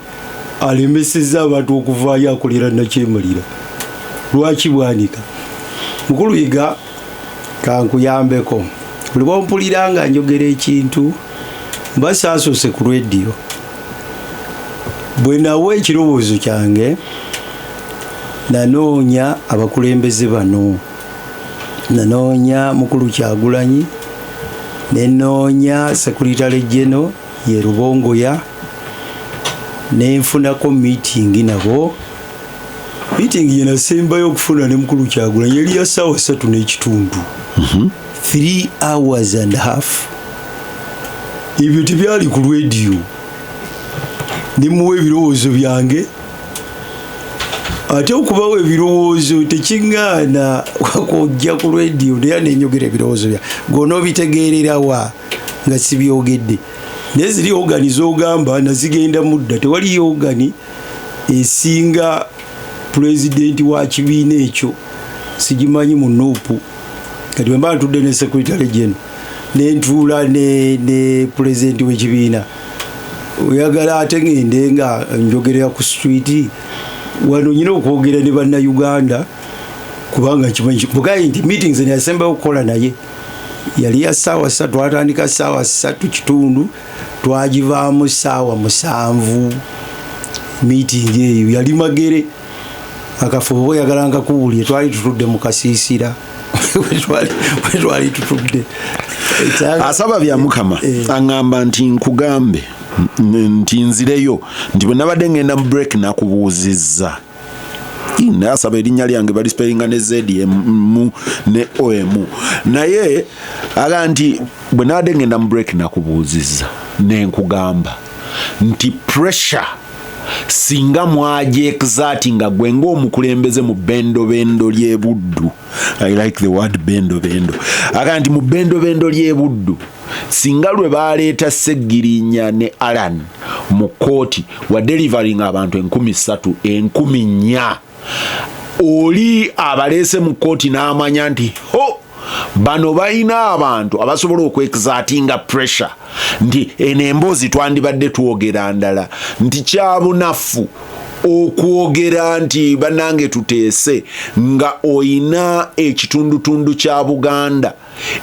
alemeseza abantu okuvaayo akolera nakyemalira lwaki Bwanika mukulu yiga kankuyambeko buli bwompulira nga njogera ekintu mba saasoose ku radio bwe nawa ekirowoozo kyange nanoonya abakulembeze bano nanoonya mukulu Kyagulanyi nenoonya Secretary General ye Rubongoya nenfunako meeting nabo meeting yena sembayo okufuna ne mukulu Kyagulanyi yali ya ssaawa 3.5 3 hours and a half ebyo tebyali ku radio nimuwe ebirowoozo byange ate okubawo ebirowoozo tekiŋŋaana kojja ku radio naye nenyogera ebirowoozo bya gonoobitegeererawa nga sibyogedde naye ziri ogani z'ogamba nazigenda mudda tewali ogani esinga pulezidenti wa kibiina ekyo sigimanyi mu Nuupu kati bwe mba ntudde ne Secretary General nentuula ne pulezidenti w'ekibiina oyagala ate ngende nga njogerera ku street wano nyina okwogera ne bannayuganda kubanga kimanyi bugayi nti meetings ne yasembayo okukola naye yali ya ssaawa 3 twatandika ssaawa 3:30 twagivaamu ssaawa 7 meeting eyo yali magere akafubo boyagala nkakuwulye twali tutudde mu kasiisira twali tutudde asaba bya mukama aŋŋamba nti nkugambe nti nzireyo nti bwe nabadde ngenda mu break nakubuuzizza nasaba erinnya lyange balisperinga ne ZM ne OM naye aga nti bwe nabadde ngenda mu break nakubuuzizza nenkugamba nti pressure singa mwaje exact nga gwe ng'omukulembeze mu bendo ly'ebuddu. I like the word bendo aga nti mu bendo ly'ebuddu singa lwe baleeta Segirinya ne Alan mu kooti wa delivering abantu 3,000 4,000 oli abaleese mu kooti n'amanya nti bano balina abantu abasobola okwexatinga pressure nti emboozi twandibadde twogera ndala nti kyabunafu okwogera nti banange tuteese nga oyina ekitundutundu kya Buganda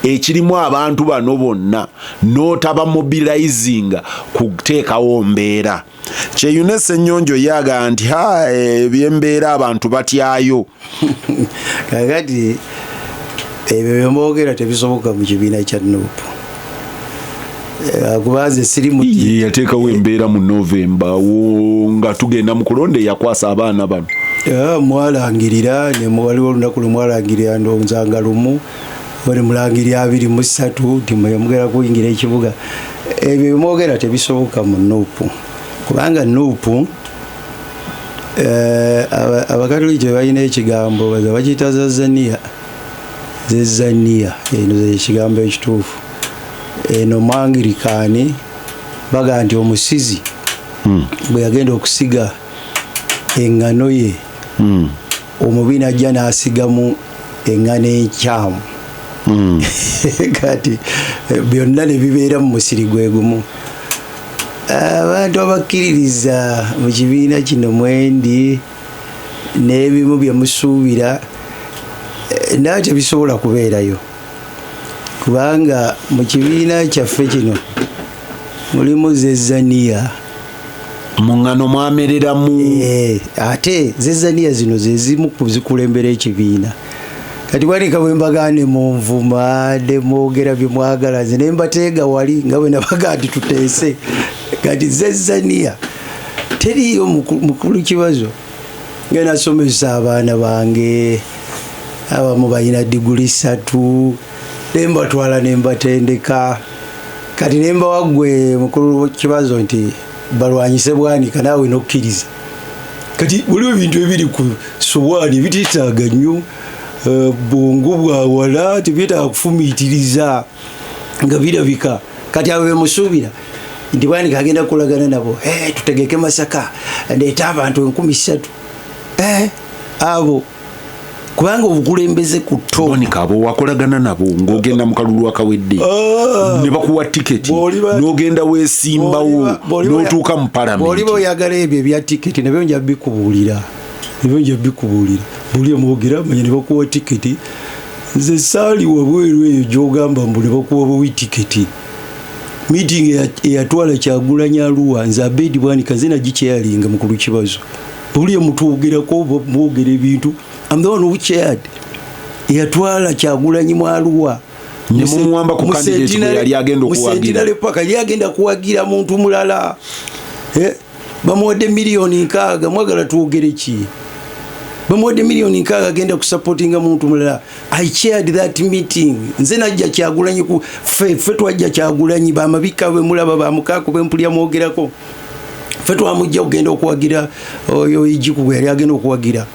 ekirimu abantu bano bonna n'otaba mobilizing kuteekawo mbeera kyeyunese ennyonjo yaga nti ebyembeera abantu batyayo kakati ebyo byomboogera tebisoboka mu kibiina kya Nuupu kubaze siri muti yateekawo embeera mu November nga tugenda mu kulonda yakwasa abaana bano mwalangirira ne waliwo olunaku lumwalangirira ndowooza lumu bali mulangirira 23 timuyamugera kuyingira ekibuga ebyo byomboogera tebisoboka mu Nuupu kubanga Nuupu abakatoliki balina ekigambo bakiyita zezania eno ekigambo ekituufu eno Mangirikaani baga nti omusizi bwe yagenda okusiga eŋŋano ye omubi ajja n'asigamu eŋŋano enkyamu kati byonna ne bibeera mu musiri gwe gumu. Abantu abakkiririza mu kibiina kino mwendi n'ebimu bye musuubira naye tebisobola kubeerayo kubanga mu kibiina kyaffe kino mulimu zezania mu ŋŋano mwamereramu ate zezania zino zezimu kuzikulembera ekibiina kati Bwanika bwe mbagane mu nvuma ne mwogera bye mwagala nze ne mbateega wali nga bwe nabaga nti tuteese kati zezania teriyo mukulu Kibazo nga nasomesa abaana bange abamu balina diguli 3 nembatwala nembatendeka kati nembawa gwe mukulu Kibazo nti balwanyise Bwanika naawe nokkiriza kati waliwo ebintu ebiri ku sowaani bititaaga nnyo bwongo bwawala tebyetaaga kufumiitiriza nga birabika kati abo bemusuubira nti Bwanika agenda kukolagana nabo tutegeke Masaka ndeeta abantu 3,000 abo kubanga obukulembeze ku Bwanika abo wakolagana nabo ng'ogenda mu kalulu akawedde ne bakuwa tiketi n'ogenda weesimbawo n'otuuka mu palamenti bw'oliba oyagala ebyo ebya tiketi nabyo nja bikubuulira buli amwogera manya ne bakuwa tiketi nze saali wabweru eyo gy'ogamba mbu ne bakuwa buwi tiketi meeting eyatwala Kyagulanyi Arua nze Abed Bwanika nze nagikyeyalinga mukulu Kibazo buli amutwogerako mwogera ebintu I'm the one who chaired eyatwala Kyagulanyi mu Arua ne mumuwamba ku candidate bwe yali agenda okuwagira yali agenda kuwagira muntu mulala bamuwadde miliyoni 6 mwagala tuwogere ki bamuwadde miliyoni 6 agenda kusupportinga muntu mulala. I chaired that meeting nze najja Kyagulanyi ku ffe twajja Kyagulanyi bamabika bwe mulaba bamukako bempulya mwogerako ffe twamujja okugenda okuwagira oyo Ijiku bwe yali agenda okuwagira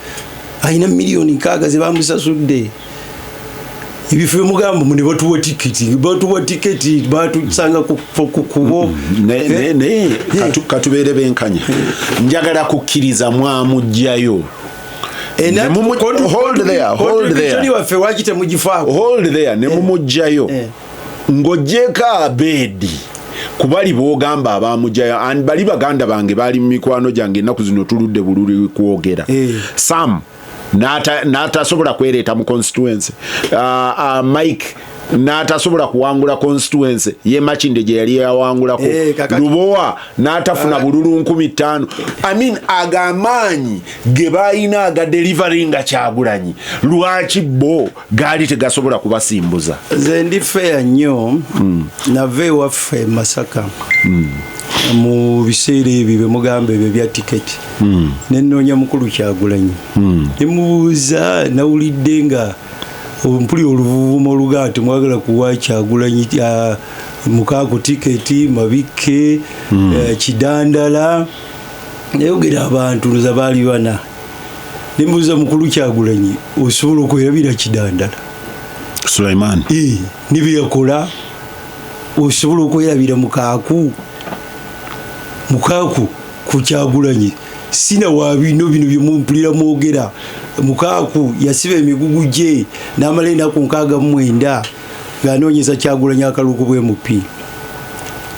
ayina miliyoni 6 ze bamusasudde ebifo mugamba mu ne batuwa tiketi batusanga kubo ne katubeere benkanya njagala kukkiriza mwamujjayo hold there ne mumujjayo ng'ogyeko Abedi kubali bogamba abamujja and bali baganda bange bali mu mikwano gyange ennaku zino tuludde bululi kwogera Sam nata sobola kwereta mu constituency Mike n'atasobola kuwangula constituency ye Makinde gye yali yawangulako Lubowa n'atafuna bululu 15 I mean agamanyi ge bayina aga delivering Kyagulanyi lwaki bo gali tegasobola kubasimbuza nze ndi fair nnyo nave waffe Masaka mu biseera ebyo bemugambe ebyo bya tiketi nenoonya mukulu Kyagulanyi nemubuuza nawulidde nga mpuli oluvuvumo olugaati mwagala kuwa Kyagulanyi mukaako tiketi mabike Kidandala nayogera abantu nza baali bana nembuuza mukulu Kyagulanyi osobola okwerabira Kidandala Sulaiman nibye yakola osobola okwerabira mukaaku ku Kyagulanyi sina wa bino byemumpulira mwogera mukaaku yasiba emigugu gye n'amala ennaku 69 ng'anoonyeza Kyagulanyi akaluuko bw'emupi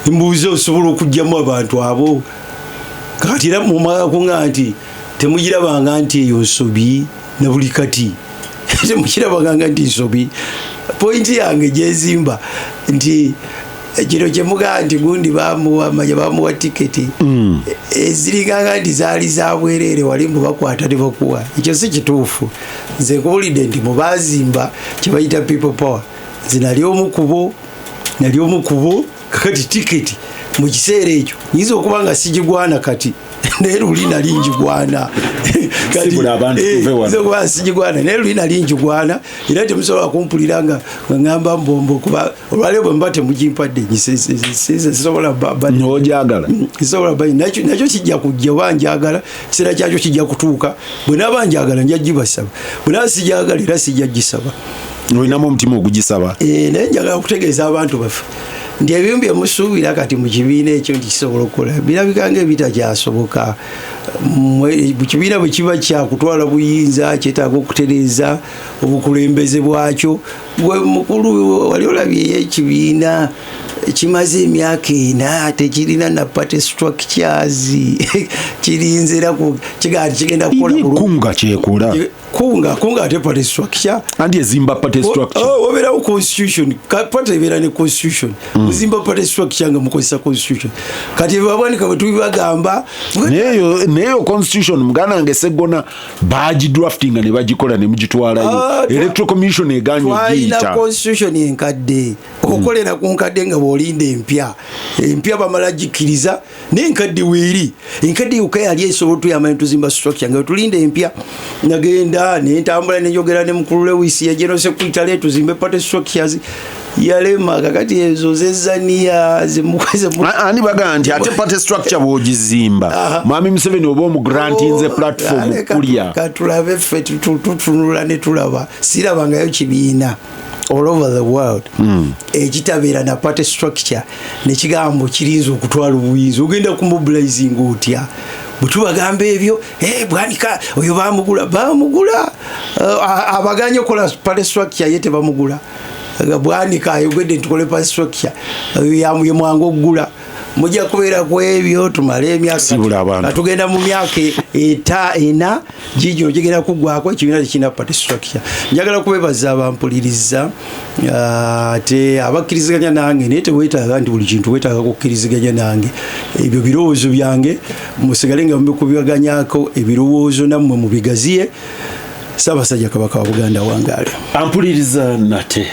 mbuuza osobola okugyamu abantu abo kati era mumagako nga nti temugirabanga nti eyo nsobi na buli kati temugirabanga nti nsobi pointi yange gyezimba nti kino kyemugaa nti gundi bamuwa tiketi eziriganga nti zaali zabwerere wali mubakwata tebakuwa ekyo si kituufu nze nkubulidde nti mubazimba kyebayita people power nze nali omukubo kakati tiketi mu kiseera ekyo nyinza okuba nga sigigwana kati naye luli nali njigwana naye luli nali njigwana era temusobola kumpulira nga ngamba mbombo kuba olwaleero bwe mba temugimpadde sisobola nakyo kijja kujja oba njagala kiseera kyakyo kijja kutuuka bwe naaba njagala nja gibasaba bwe naaba sijagala era sijja gisaba olinamu omutima ogugisaba naye njagala okutegeeza abantu baffe ndi ebimu byemusuubira kati mu kibiina ekyo nti kisobola okukola birabika ebitakyasoboka mu kibiina bwe kiba kyakutwala buyinza kyetaaga okutereeza obukulembeze bwakyo gwe mukulu wali olabye ekibiina kimaze emyaka 4 tekirina na party structures kirinze era kigenda kukola kunga kyekola kunga ate party structure andi ezimba party structure obera constitution party ebera ne constitution uzimba party structure nga mukozesa constitution kati babwanika bwe tubibagamba neyo constitution mugana ngesegona baji drafting ne bagikola ne mugitwala electoral commission eganyo gita constitution enkadde okolera ku nkadde nga bolinda empya bamala gikiriza n'enkadde weeri enkadde ukayali esobola tuyamanya tuzimba structure nga tulinda empya nagenda nentambula nenjogera ne mukulu Lewis ya general secretary tuzimbe party structures yalema kakati ezo zezania zimukweze ani baga nti ate party structure bogizimba Mwami Museveni oba mu grant inze platform kulya katulabe ffe tutunula ne tulaba sirabangayo kibiina all over the world ekitabeera na party structure nekigambo kirinza okutwala obuyinza ogenda kumobilizing otya butubagamba ebyo Bwanika oyo bamugula abaganye okola party structure yete bamugula Bwanika ayogedde tukole party structure ye mwangu okugula mujja kubeera ku ebyo tumale emyaka tugenda mu myaka 4 gigino gigenda kuggwako ekibiina tekirina party structure njagala kubebaza abampuliriza ate abakkiriziganya nange naye teweetaaga nti buli kintu weetaaga kukkiriziganya nange ebyo birowoozo byange musigale nga mubikubaganyako ebirowoozo nammwe mubigaziye Ssaabasajja Kabaka wa Buganda wangaale ampuliriza nate